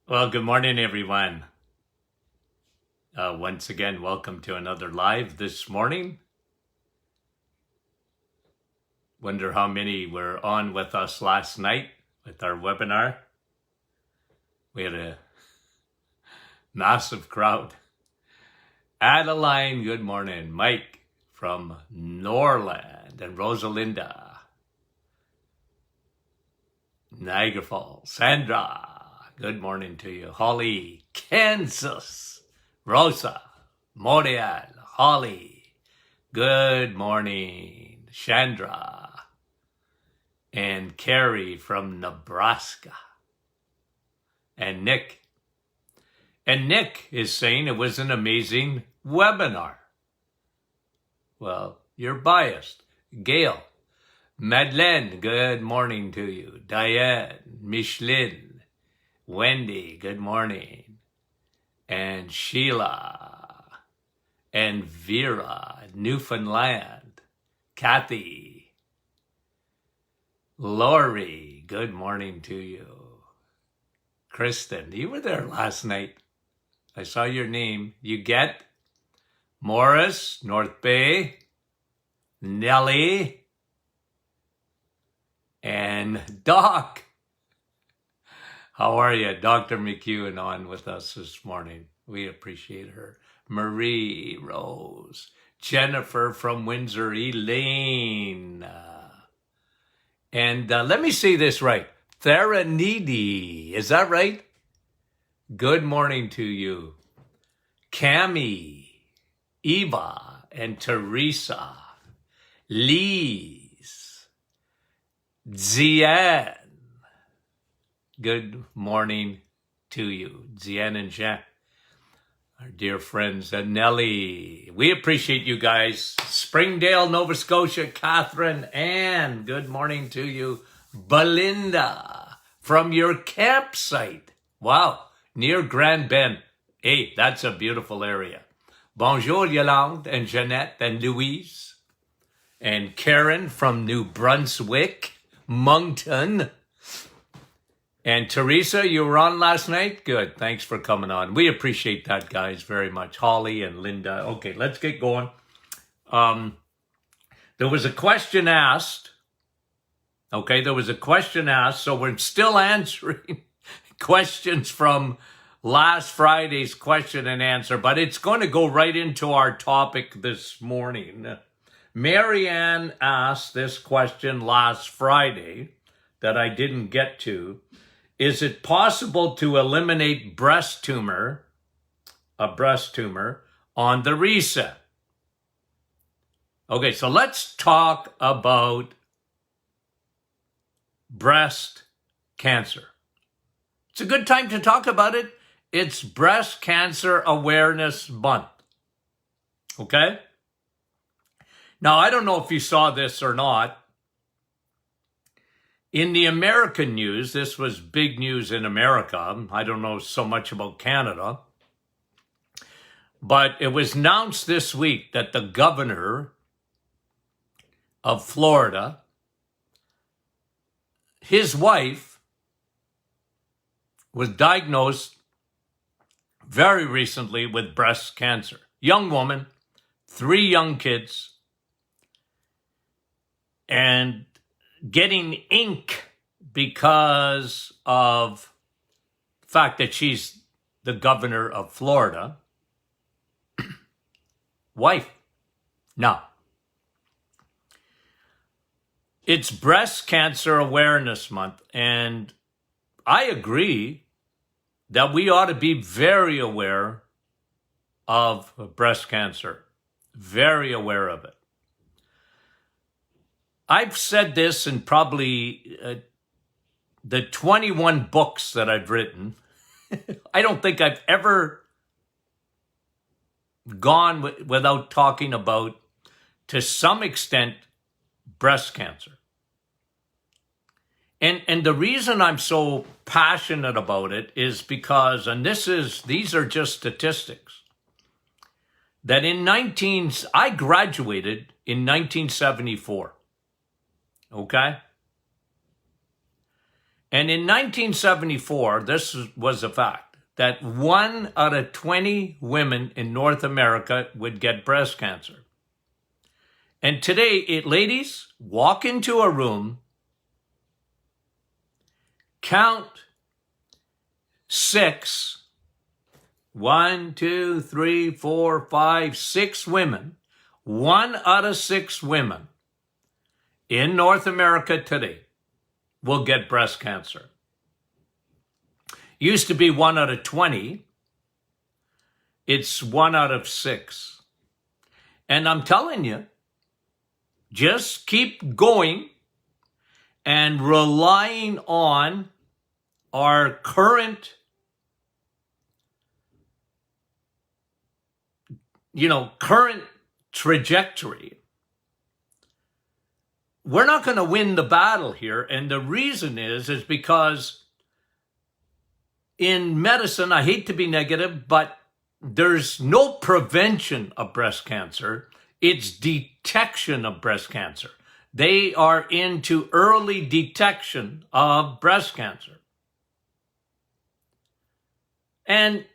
Well, good morning, everyone. Once again, welcome to another live this morning. Wonder how many were on with us last night with our webinar. We had a massive crowd. Adeline, good morning. Mike from Norland and Rosalinda. Niagara Falls. Sandra, good morning to you. Holly, Kansas. Rosa, Montreal, Holly, good morning. Chandra, and Carrie from Nebraska. And Nick. And Nick is saying it was an amazing webinar. Well, you're biased. Gail, Madeleine, good morning to you. Diane, Micheline, Wendy, good morning. And Sheila, and Vera, Newfoundland, Kathy, Lori, good morning to you. Kristen, you were there last night. I saw your name. You get Morris, North Bay, Nellie, and Doc. How are you? Dr. McEwen on with us this morning. We appreciate her. Marie Rose. Jennifer from Windsor. Elaine. And let me say this right. Theranidi. Is that right? Good morning to you. Cami, Eva, and Teresa. Lise. Zian. Good morning to you, Zian and Jean, our dear friends, and Nellie. We appreciate you guys. Springdale, Nova Scotia, Catherine, Ann, good morning to you. Belinda, from your campsite. Wow, near Grand Bend. Hey, that's a beautiful area. Bonjour, Yolande, and Jeanette, and Louise, and Karen from New Brunswick, Moncton. And Teresa, you were on last night? Good. Thanks for coming on. We appreciate that, guys, very much. Holly and Linda. Okay, let's get going. There was a question asked. Okay, there was a question asked, so we're still answering questions from last Friday's question and answer, but it's going to go right into our topic this morning. Marianne asked this question last Friday that I didn't get to. Is it possible to eliminate a breast tumor on the reset? Okay, so let's talk about breast cancer. It's a good time to talk about it. It's Breast Cancer Awareness Month. Okay? Now, I don't know if you saw this or not. In the American news, this was big news in America. I don't know so much about Canada. But it was announced this week that the governor of Florida, his wife was diagnosed very recently with breast cancer. Young woman, 3 young kids, and getting ink because of the fact that she's the governor of Florida. Wife. Now, it's Breast Cancer Awareness Month, and I agree that we ought to be very aware of breast cancer, very aware of it. I've said this in probably the 21 books that I've written. I don't think I've ever gone without talking about, to some extent, breast cancer. And the reason I'm so passionate about it is because, and these are just statistics, that I graduated in 1974. Okay? And in 1974, this was a fact, that 1 out of 20 women in North America would get breast cancer. And today, ladies, walk into a room, count 6, 1, 2, 3, 4, 5, 6 women, 1 out of 6 women in North America today will get breast cancer. Used to be 1 out of 20. It's 1 out of 6. And I'm telling you, just keep going and relying on our current, current trajectory. We're not going to win the battle here. And the reason is because in medicine, I hate to be negative, but there's no prevention of breast cancer. It's detection of breast cancer. They are into early detection of breast cancer. And,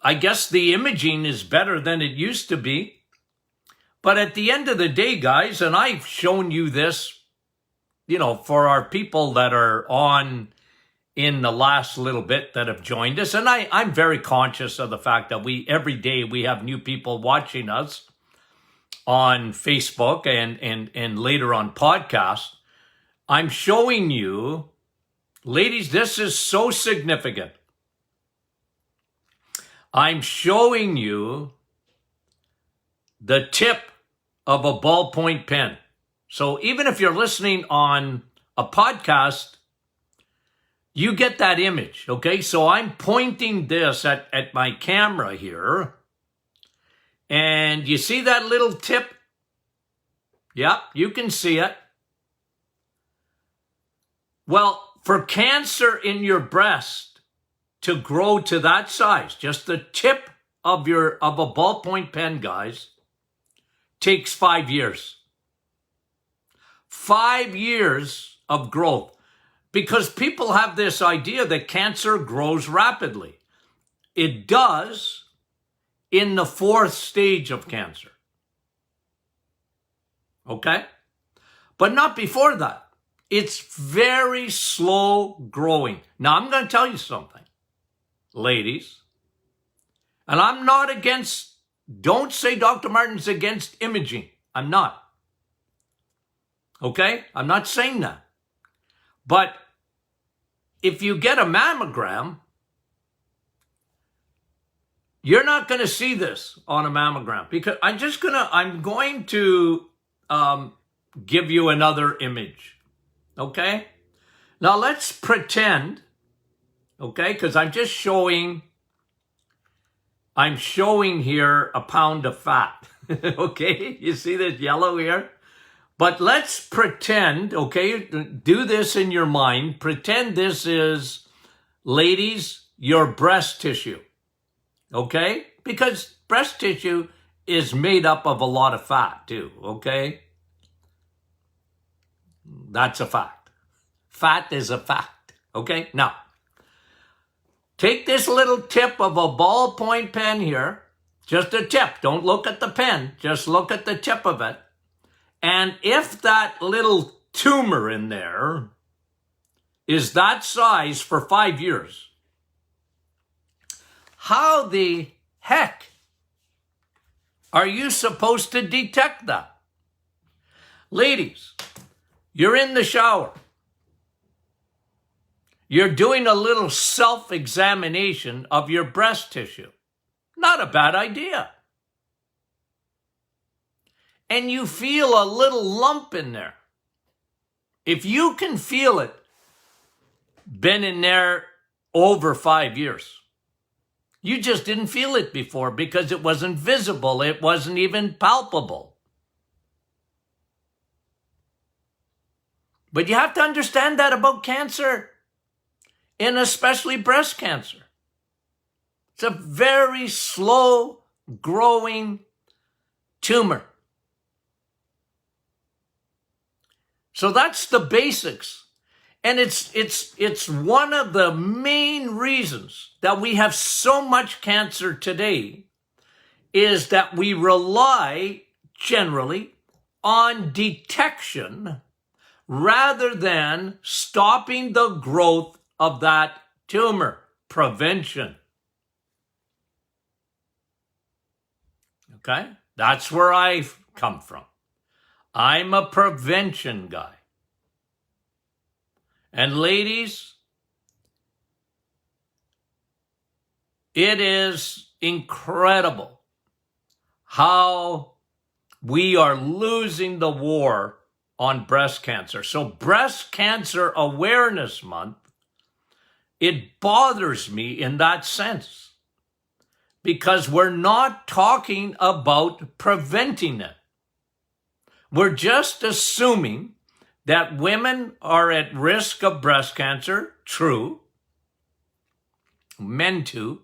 I guess the imaging is better than it used to be. But at the end of the day, guys, and I've shown you this, for our people that are on in the last little bit that have joined us. And I'm very conscious of the fact that every day we have new people watching us on Facebook and later on podcast. I'm showing you, ladies, this is so significant. I'm showing you the tip of a ballpoint pen. So even if you're listening on a podcast, you get that image, okay? So I'm pointing this at my camera here. And you see that little tip? Yep, you can see it. Well, for cancer in your breast to grow to that size, just the tip of a ballpoint pen, guys, takes 5 years. 5 years of growth. Because people have this idea that cancer grows rapidly. It does in the 4th stage of cancer. Okay? But not before that. It's very slow growing. Now, I'm going to tell you something, ladies. And I'm not against, don't say Dr. Martin's against imaging. I'm not. Okay? I'm not saying that. But if you get a mammogram, you're not going to see this on a mammogram, because I'm going to give you another image. Okay? Now let's pretend, okay, because I'm showing here a pound of fat. Okay? You see this yellow here? But let's pretend, okay, do this in your mind. Pretend this is, ladies, your breast tissue, okay? Because breast tissue is made up of a lot of fat too, okay? That's a fact. Fat is a fact, okay? Now, take this little tip of a ballpoint pen here, just a tip. Don't look at the pen, just look at the tip of it. And if that little tumor in there is that size for 5 years, how the heck are you supposed to detect that? Ladies, you're in the shower. You're doing a little self-examination of your breast tissue. Not a bad idea. And you feel a little lump in there. If you can feel it, been in there over 5 years. You just didn't feel it before because it wasn't visible. It wasn't even palpable. But you have to understand that about cancer, and especially breast cancer. It's a very slow growing tumor. So that's the basics. And it's one of the main reasons that we have so much cancer today is that we rely generally on detection rather than stopping the growth of that tumor. Prevention. Okay? That's where I've come from. I'm a prevention guy. And ladies, it is incredible how we are losing the war on breast cancer. So Breast Cancer Awareness Month, it bothers me in that sense because we're not talking about preventing it. We're just assuming that women are at risk of breast cancer. True. Men too,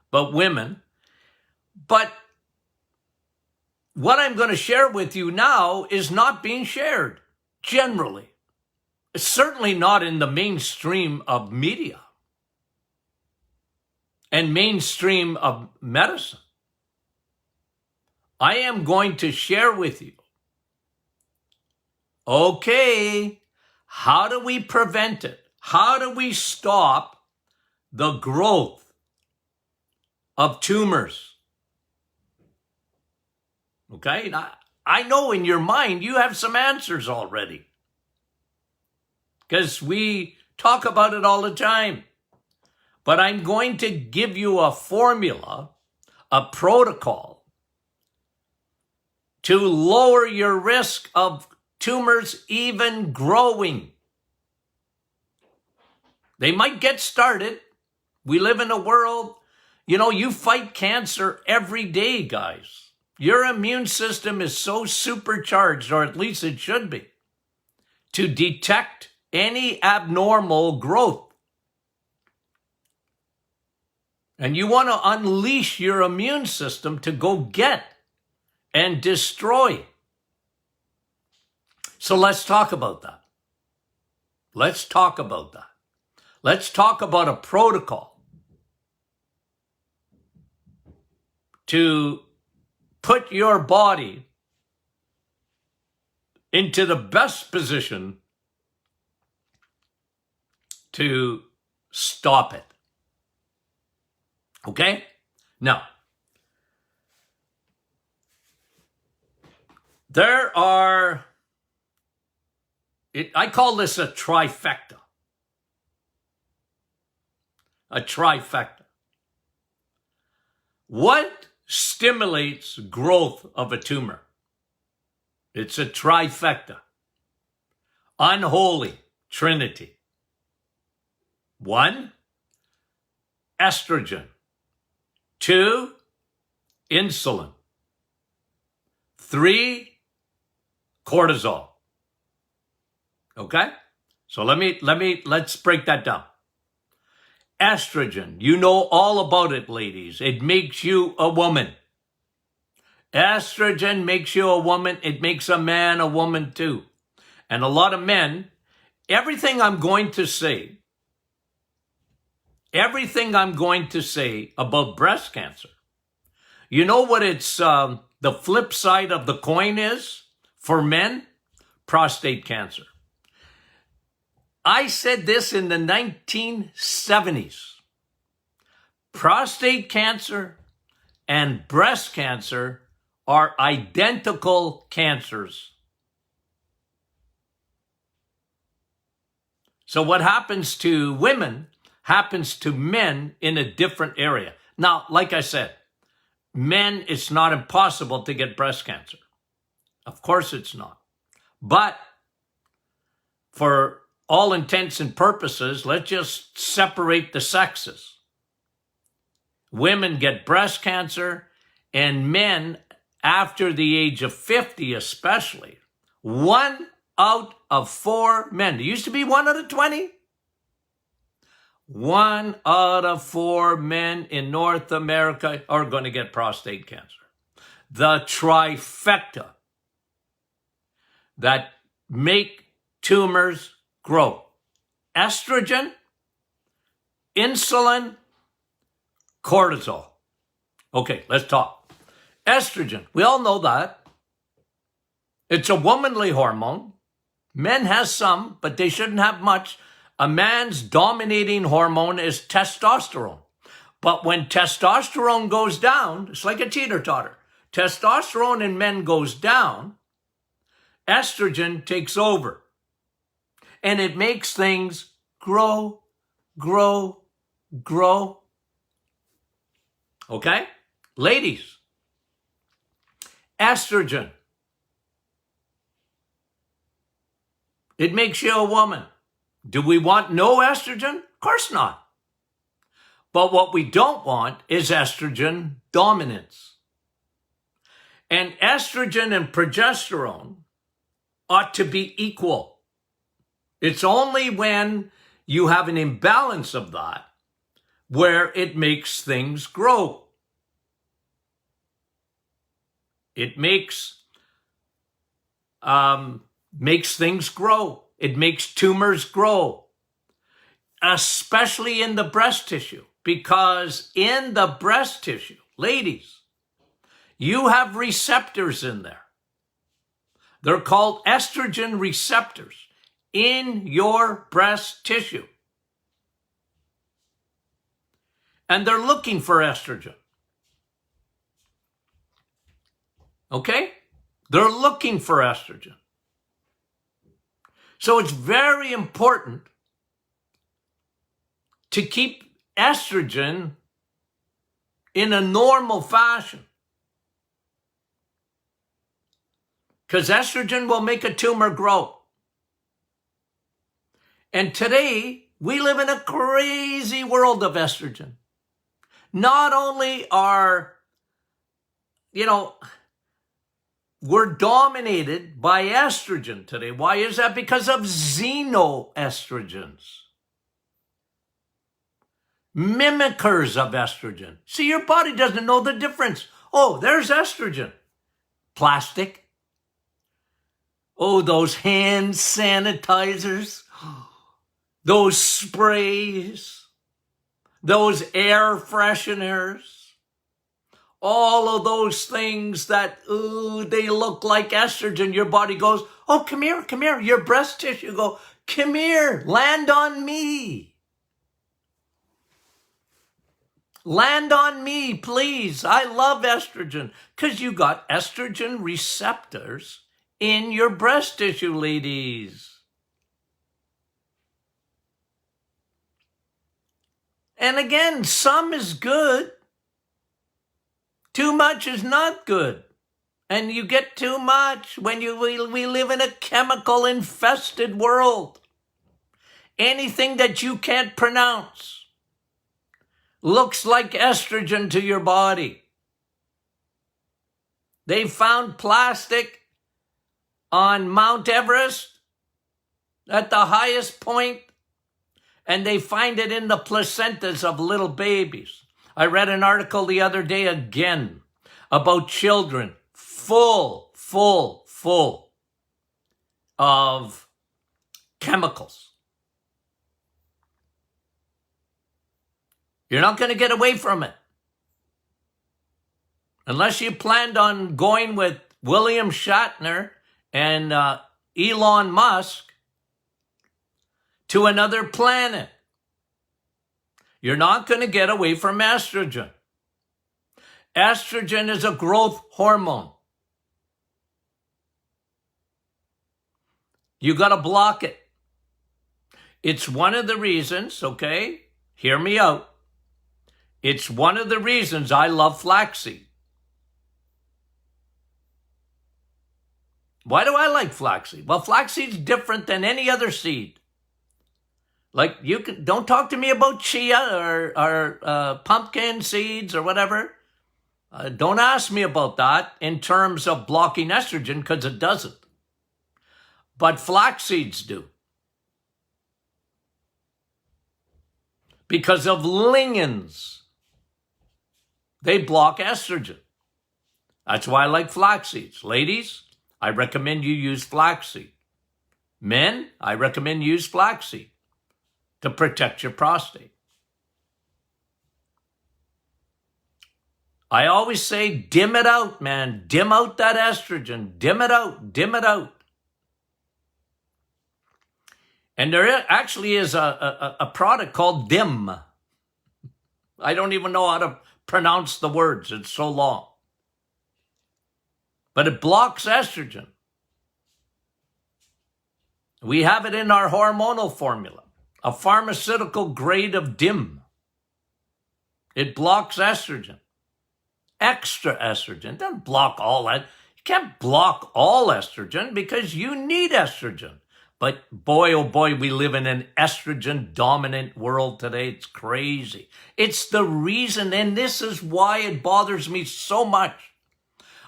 but women. But what I'm going to share with you now is not being shared generally. It's certainly not in the mainstream of media and mainstream of medicine. I am going to share with you, okay, how do we prevent it? How do we stop the growth of tumors? Okay, I know in your mind you have some answers already because we talk about it all the time. But I'm going to give you a formula, a protocol to lower your risk of tumors even growing. They might get started. We live in a world, you fight cancer every day, guys. Your immune system is so supercharged, or at least it should be, to detect any abnormal growth. And you want to unleash your immune system to go get and destroy. So let's talk about that. Let's talk about that. Let's talk about a protocol to put your body into the best position to stop it. Okay? Now, there are, I call this a trifecta. A trifecta. What stimulates growth of a tumor? It's a trifecta. Unholy trinity. 1, estrogen. 2, insulin. 3, cortisol. Okay? So let's break that down. Estrogen, you know all about it, ladies. It makes you a woman. Estrogen makes you a woman. It makes a man a woman too. And a lot of men, everything I'm going to say about breast cancer, you know what it's the flip side of the coin is for men? Prostate cancer. I said this in the 1970s. Prostate cancer and breast cancer are identical cancers. So what happens to women happens to men in a different area. Now, like I said, men, it's not impossible to get breast cancer. Of course it's not. But for all intents and purposes, let's just separate the sexes. Women get breast cancer, and men, after the age of 50 especially, 1 out of 4 men, it used to be 1 out of 20. 1 out of 4 men in North America are going to get prostate cancer. The trifecta that make tumors grow. estrogen, insulin, cortisol. Okay, let's talk. Estrogen, we all know that. It's a womanly hormone. Men has some, but they shouldn't have much. A man's dominating hormone is testosterone. But when testosterone goes down, it's like a teeter-totter. Testosterone in men goes down, estrogen takes over. And it makes things grow. Okay? Ladies, estrogen. It makes you a woman. Do we want no estrogen? Of course not. But what we don't want is estrogen dominance. And estrogen and progesterone ought to be equal. It's only when you have an imbalance of that where it makes things grow. It makes things grow. It makes tumors grow, especially in the breast tissue, because in the breast tissue, ladies, you have receptors in there. They're called estrogen receptors in your breast tissue. And they're looking for estrogen. Okay? They're looking for estrogen. So it's very important to keep estrogen in a normal fashion. Because estrogen will make a tumor grow. And today, we live in a crazy world of estrogen. Not only are, we're dominated by estrogen today. Why is that? Because of xenoestrogens. Mimickers of estrogen. See, your body doesn't know the difference. Oh, there's estrogen. Plastic. Oh, those hand sanitizers. Those sprays. Those air fresheners. All of those things that, they look like estrogen. Your body goes, oh, come here. Your breast tissue go, come here, land on me. Land on me, please. I love estrogen. Because you got estrogen receptors in your breast tissue, ladies. And again, some is good. Too much is not good. And you get too much when we live in a chemical-infested world. Anything that you can't pronounce looks like estrogen to your body. They found plastic on Mount Everest at the highest point, and they find it in the placentas of little babies. I read an article the other day again about children full of chemicals. You're not going to get away from it. Unless you planned on going with William Shatner and Elon Musk to another planet. You're not going to get away from estrogen. Estrogen is a growth hormone. You got to block it. It's one of the reasons, okay? Hear me out. It's one of the reasons I love flaxseed. Why do I like flaxseed? Well, flaxseed's different than any other seed. Like, don't talk to me about chia or pumpkin seeds or whatever. Don't ask me about that in terms of blocking estrogen, because it doesn't. But flax seeds do. Because of lignans. They block estrogen. That's why I like flax seeds. Ladies, I recommend you use flaxseed. Men, I recommend you use flaxseed. to protect your prostate. I always say, dim it out, man. Dim out that estrogen. Dim it out. Dim it out. And there actually is a product called DIM. I don't even know how to pronounce the words. It's so long. But it blocks estrogen. We have it in our hormonal formula, a pharmaceutical grade of DIM. It blocks estrogen. Extra estrogen. It doesn't block all that. You can't block all estrogen because you need estrogen. But boy, oh boy, we live in an estrogen-dominant world today. It's crazy. It's the reason, and this is why it bothers me so much,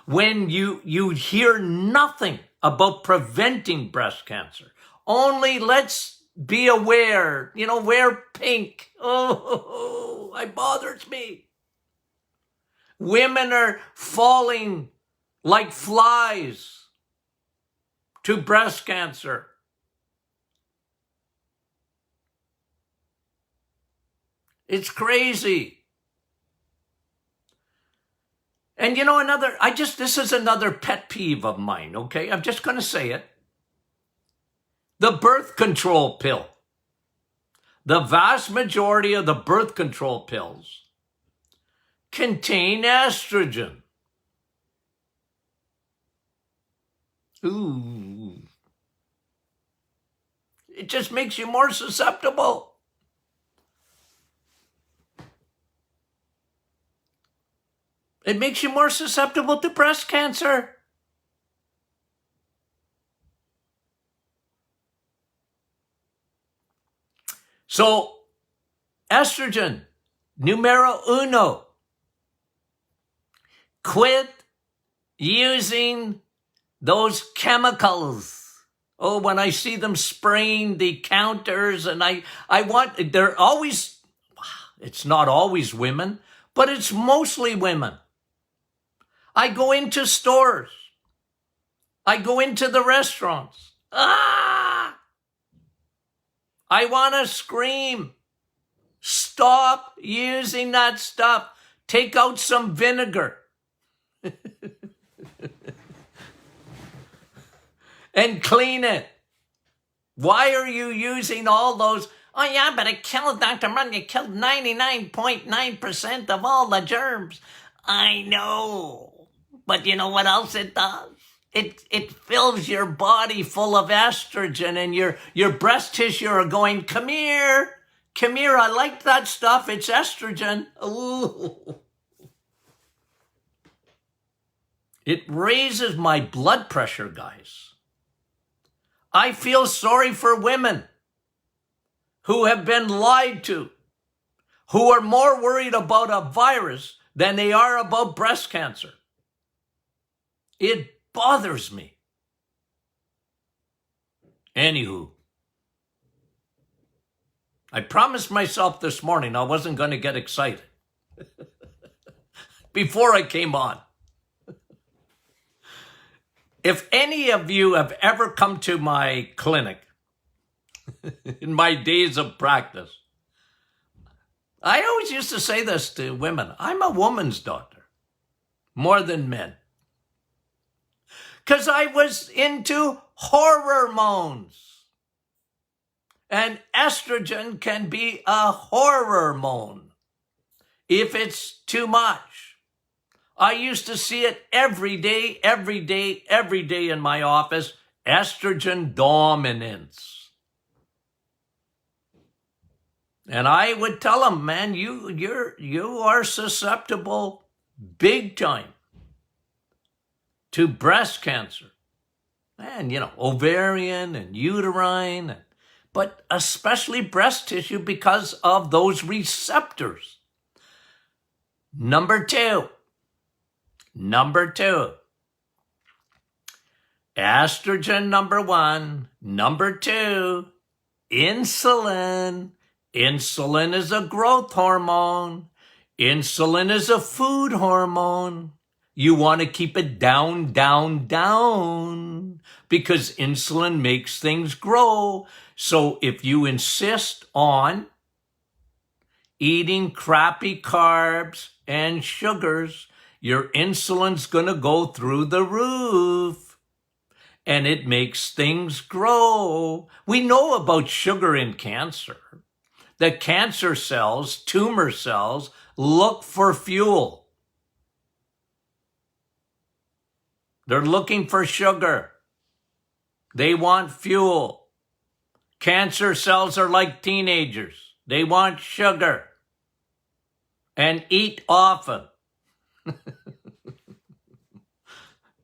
when you hear nothing about preventing breast cancer. Only let's be aware, wear pink. Oh, it bothers me. Women are falling like flies to breast cancer. It's crazy. And this is another pet peeve of mine, okay? I'm just going to say it. The birth control pill. The vast majority of the birth control pills contain estrogen. Ooh. It just makes you more susceptible. It makes you more susceptible to breast cancer. So, estrogen, numero uno. Quit using those chemicals. Oh, when I see them spraying the counters, and they're always, it's not always women, but it's mostly women. I go into stores. I go into the restaurants. I want to scream. Stop using that stuff. Take out some vinegar. And clean it. Why are you using all those? Oh yeah, but it killed, Dr. Munn, it killed 99.9% of all the germs. I know. But you know what else it does? It fills your body full of estrogen, and your breast tissue are going, come here, I like that stuff, it's estrogen. Ooh. It raises my blood pressure, guys. I feel sorry for women who have been lied to, who are more worried about a virus than they are about breast cancer. It bothers me. Anywho, I promised myself this morning I wasn't going to get excited before I came on. If any of you have ever come to my clinic in my days of practice, I always used to say this to women. I'm a woman's doctor, more than men. Because I was into hormones. And estrogen can be a hormone if it's too much. I used to see it every day in my office. Estrogen dominance. And I would tell them, man, you are susceptible big time to breast cancer. And, ovarian and uterine, but especially breast tissue because of those receptors. Number two, estrogen, number one. Number two, insulin. Insulin is a growth hormone. Insulin is a food hormone. You want to keep it down, down, down, because insulin makes things grow. So if you insist on eating crappy carbs and sugars, your insulin's going to go through the roof, and it makes things grow. We know about sugar in cancer. The cancer cells, tumor cells, look for fuel. They're looking for sugar. They want fuel. Cancer cells are like teenagers. They want sugar and eat often.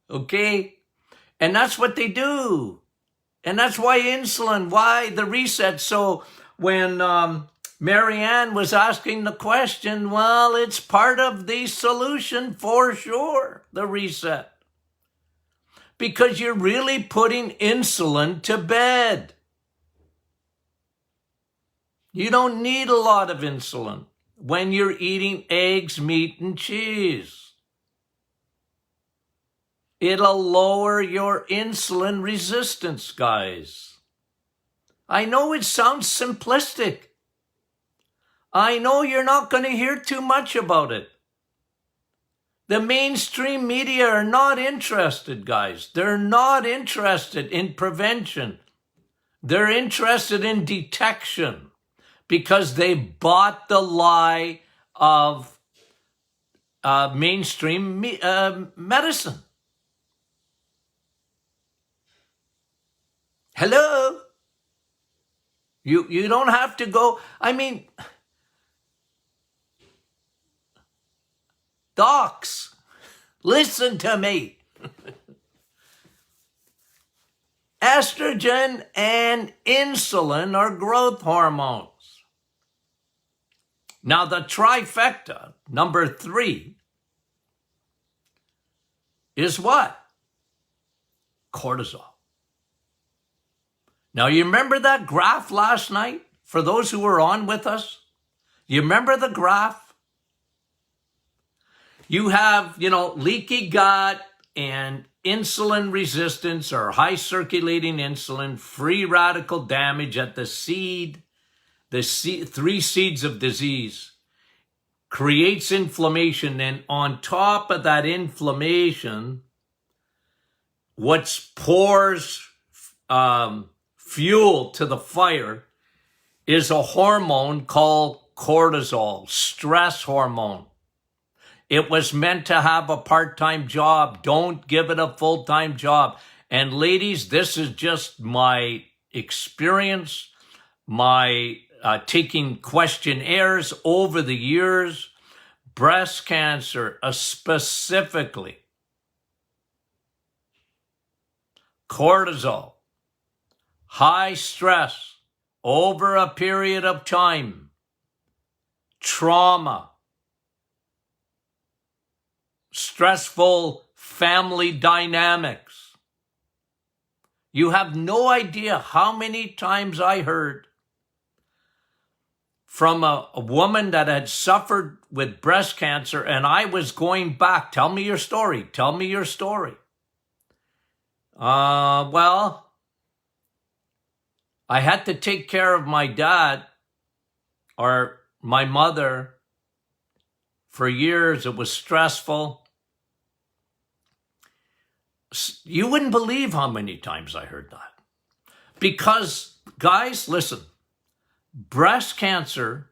Okay? And that's what they do. And that's why insulin, why the reset. So when Marianne was asking the question, well, it's part of the solution for sure, the reset. Because you're really putting insulin to bed. You don't need a lot of insulin when you're eating eggs, meat, and cheese. It'll lower your insulin resistance, guys. I know it sounds simplistic. I know you're not going to hear too much about it. The mainstream media are not interested, guys. They're not interested in prevention. They're interested in detection because they bought the lie of mainstream medicine. Hello? You don't have to go. I mean, docs, listen to me. Estrogen and insulin are growth hormones. Now, the trifecta, number 3, is what? Cortisol. Now, you remember that graph last night? For those who were on with us? You remember the graph? You have, leaky gut and insulin resistance or high circulating insulin, free radical damage at the seed, 3 seeds of disease, creates inflammation. And on top of that inflammation, what pours fuel to the fire is a hormone called cortisol, stress hormone. It was meant to have a part-time job. Don't give it a full-time job. And ladies, this is just my experience, my taking questionnaires over the years. Breast cancer, specifically. Cortisol, high stress over a period of time, trauma, stressful family dynamics. You have no idea how many times I heard from a woman that had suffered with breast cancer, and I was going back, tell me your story, tell me your story. Well, I had to take care of my dad or my mother for years. It was stressful. You wouldn't believe how many times I heard that. Because, guys, listen, breast cancer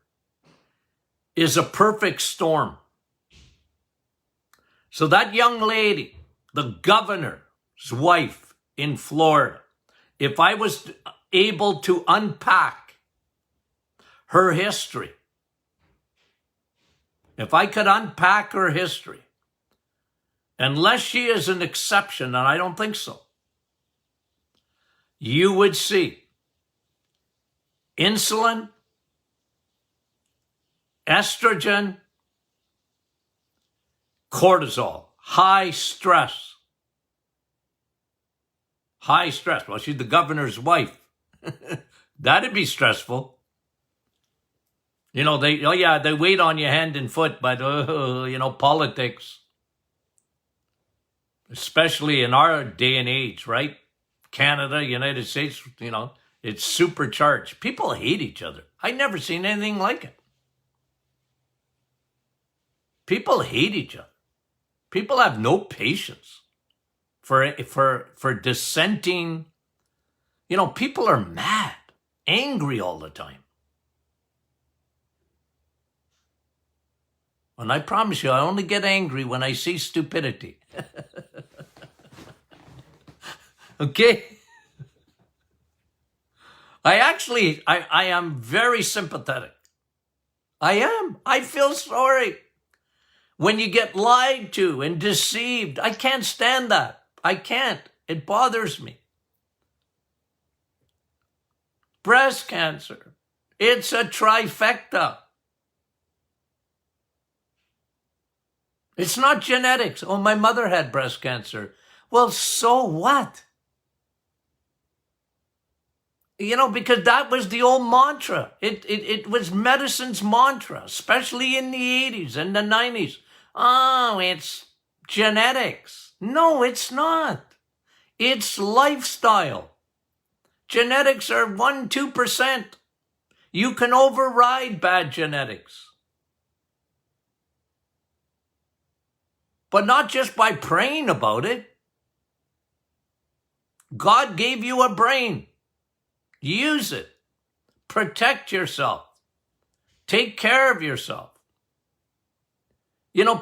is a perfect storm. So that young lady, the governor's wife in Florida, if I was able to unpack her history, if I could unpack her history, unless she is an exception, and I don't think so, you would see insulin, estrogen, cortisol, high stress. High stress. Well, she's the governor's wife. That'd be stressful. They wait on you hand and foot, but, politics. especially in our day and age, right? Canada, United States, it's supercharged. People hate each other. I've never seen anything like it. People hate each other. People have no patience for dissenting. People are mad, angry all the time. And I promise you, I only get angry when I see stupidity. Okay? I am very sympathetic. I am. I feel sorry. When you get lied to and deceived, I can't stand that. I can't. It bothers me. Breast cancer. It's a trifecta. It's not genetics. Oh, my mother had breast cancer. Well, so what? Because that was the old mantra. It was medicine's mantra, especially in the 80s and the 90s. Oh, it's genetics. No, it's not. It's lifestyle. Genetics are 1-2%. You can override bad genetics. But not just by praying about it. God gave you a brain. Use it. Protect yourself. Take care of yourself.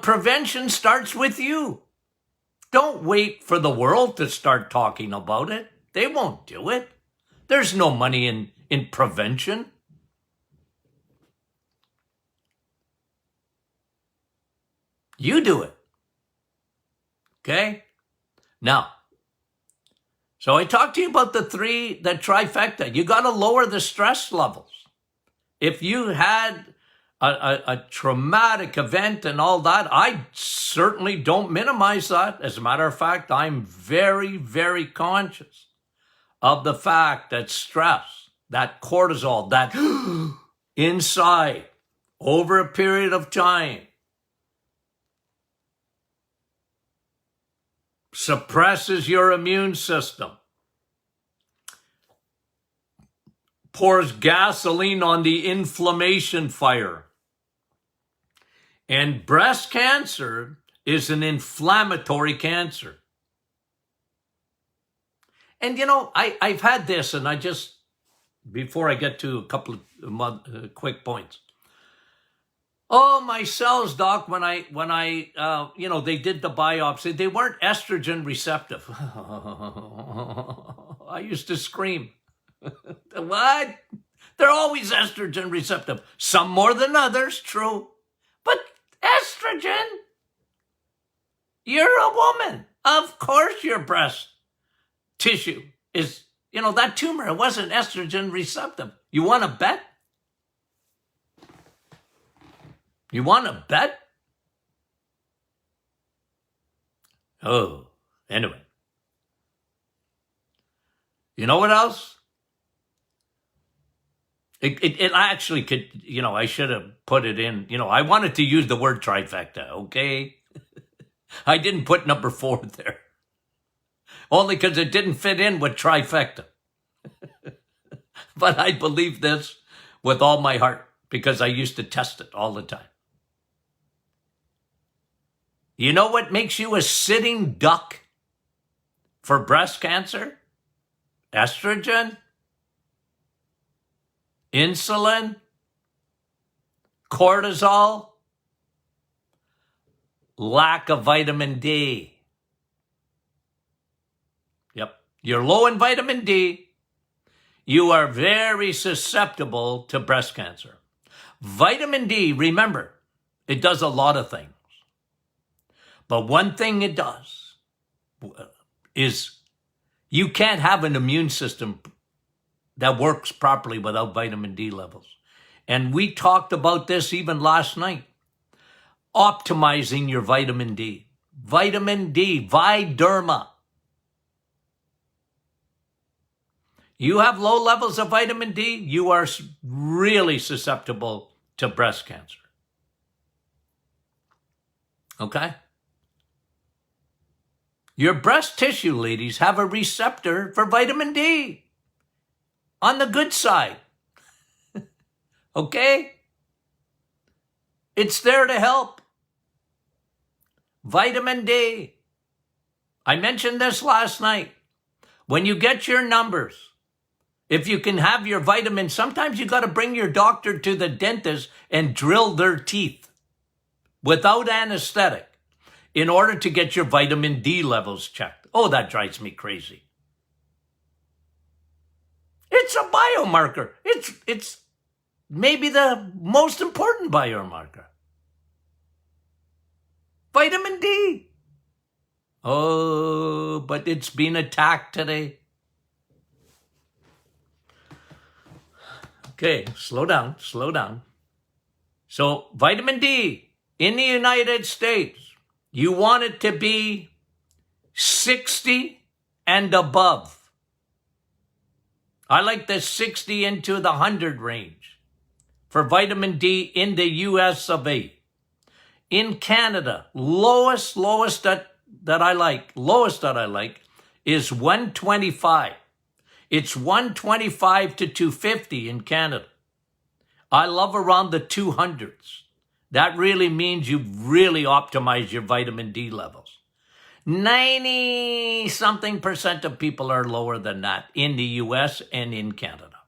Prevention starts with you. Don't wait for the world to start talking about it. They won't do it. There's no money in prevention. You do it. Okay? Now, so I talked to you about the trifecta. You got to lower the stress levels. If you had a traumatic event and all that, I certainly don't minimize that. As a matter of fact, I'm very, very conscious of the fact that stress, that cortisol, that inside over a period of time suppresses your immune system, pours gasoline on the inflammation fire. And breast cancer is an inflammatory cancer. And I've had this, and before I get to a couple of quick points. Oh, my cells, doc, when I they did the biopsy, they weren't estrogen receptive. I used to scream. What? They're always estrogen receptive. Some more than others, true. But estrogen? You're a woman. Of course your breast tissue is, that tumor, it wasn't estrogen receptive. You want to bet? You want to bet? Oh, anyway. You know what else? It actually could, I should have put it in, I wanted to use the word trifecta, okay? I didn't put number 4 there. Only because it didn't fit in with trifecta. But I believe this with all my heart because I used to test it all the time. You know what makes you a sitting duck for breast cancer? Estrogen, insulin, cortisol, lack of vitamin D. Yep, you're low in vitamin D. You are very susceptible to breast cancer. Vitamin D, remember, it does a lot of things. But one thing it does is you can't have an immune system that works properly without vitamin D levels. And we talked about this even last night. Optimizing your vitamin D. Vitamin D, Viderma. You have low levels of vitamin D, you are really susceptible to breast cancer. Okay? Your breast tissue, ladies, have a receptor for vitamin D on the good side. Okay? It's there to help. Vitamin D. I mentioned this last night. When you get your numbers, if you can have your vitamins, sometimes you got to bring your doctor to the dentist and drill their teeth without anesthetic in order to get your vitamin D levels checked. Oh, that drives me crazy. It's a biomarker. It's maybe the most important biomarker. Vitamin D. Oh, but it's been attacked today. Okay, slow down. So vitamin D in the United States, you want it to be 60 and above. I like the 60 into the 100 range for vitamin D in the US of A. In Canada, lowest that I like is 125. It's 125 to 250 in Canada. I love around the 200s. That really means you've really optimized your vitamin D levels. 90-something% of people are lower than that in the US and in Canada.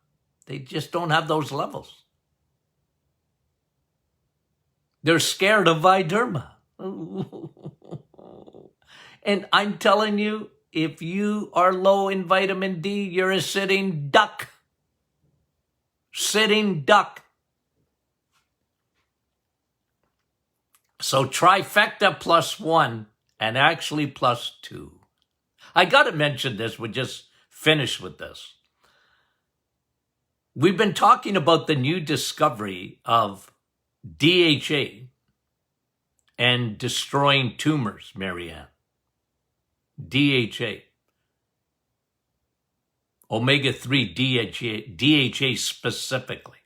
They just don't have those levels. They're scared of Viderma. And I'm telling you, if you are low in vitamin D, you're a sitting duck. Sitting duck. So trifecta +1 and actually +2. I got to mention this. We'll just finish with this. We've been talking about the new discovery of DHA and destroying tumors, Marianne. DHA. Omega-3 DHA specifically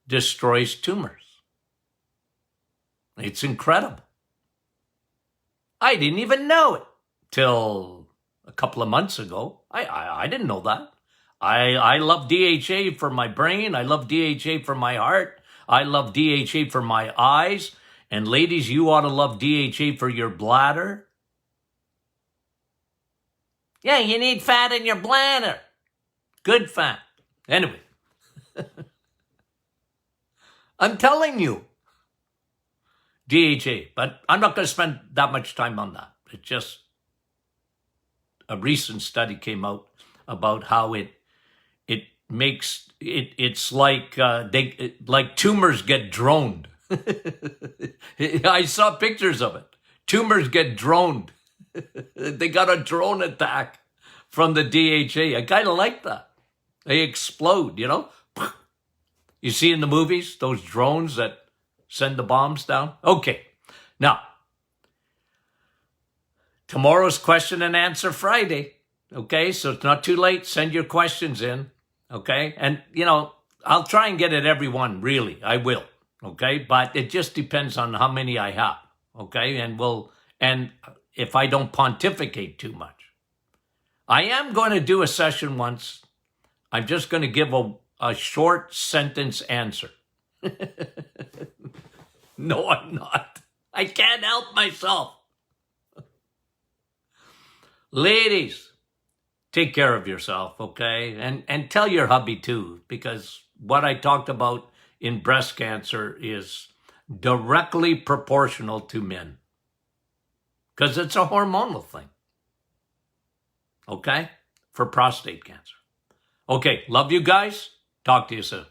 destroys tumors. It's incredible. I didn't even know it till a couple of months ago. I didn't know that. I love DHA for my brain. I love DHA for my heart. I love DHA for my eyes. And ladies, you ought to love DHA for your bladder. Yeah, you need fat in your bladder. Good fat. Anyway, I'm telling you, DHA, but I'm not going to spend that much time on that. It's just a recent study came out about how it makes it's like like tumors get droned. I saw pictures of it. Tumors get droned. They got a drone attack from the DHA. I kind of like that. They explode, you know? You see in the movies, those drones that send the bombs down? Okay. Now, tomorrow's question and answer Friday. Okay, so it's not too late. Send your questions in. Okay? And, you know, I'll try and get at every one, really. I will. Okay? But it just depends on how many I have. Okay? And if I don't pontificate too much. I am going to do a session once. I'm just going to give a short sentence answer. No, I'm not. I can't help myself. Ladies, take care of yourself, okay? And tell your hubby too, because what I talked about in breast cancer is directly proportional to men. Because it's a hormonal thing. Okay? For prostate cancer. Okay, love you guys. Talk to you soon.